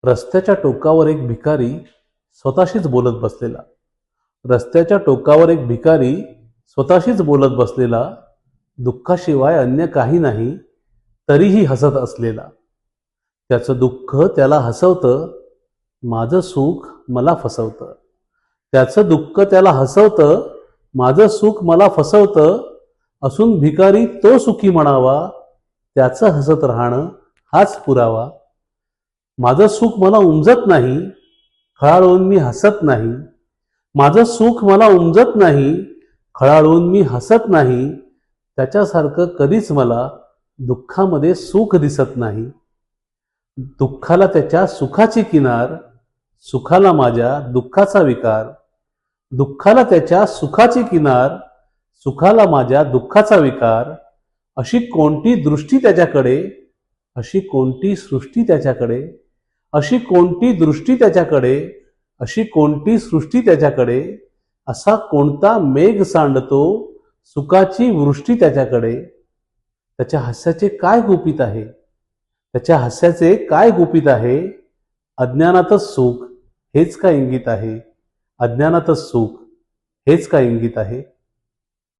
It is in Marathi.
रस्त्याच्या टोकावर एक भिकारी स्वतःशीच बोलत बसलेला. रस्त्याच्या टोकावर एक भिकारी स्वतःशीच बोलत बसलेला, दुःखाशिवाय अन्य काही नाही तरीही हसत असलेला. त्याचं दुःख त्याला हसवतं, माझं सुख मला फसवतं. त्याचं दुःख त्याला हसवतं, माझं सुख मला फसवतं. असून भिकारी तो सुखी म्हणावा, त्याचं हसत राहणं हाच पुरावा. माझं सुख मला उमजत नाही, खळाळून मी हसत नाही. माझं सुख मला उमजत नाही, खळाळून मी हसत नाही. त्याच्यासारखं कधीच मला दुःखामध्ये सुख दिसत नाही. दुःखाला त्याच्या सुखाची किनार, सुखाला माझ्या दुःखाचा विकार. दुःखाला त्याच्या सुखाची किनार, सुखाला माझ्या दुःखाचा विकार. अशी कोणती दृष्टी त्याच्याकडे, अशी कोणती सृष्टी त्याच्याकडे, अशी कोणती दृष्टी त्याच्याकडे, अशी कोणती सृष्टी त्याच्याकडे. असा कोणता मेघ सांडतो सुखाची वृष्टी त्याच्याकडे. त्याच्या हास्याचे काय गुपित आहे, त्याच्या हास्याचे काय गुपित आहे. अज्ञानातच सुख हेच का इंगित आहे, अज्ञानातच सुख हेच का इंगित आहे.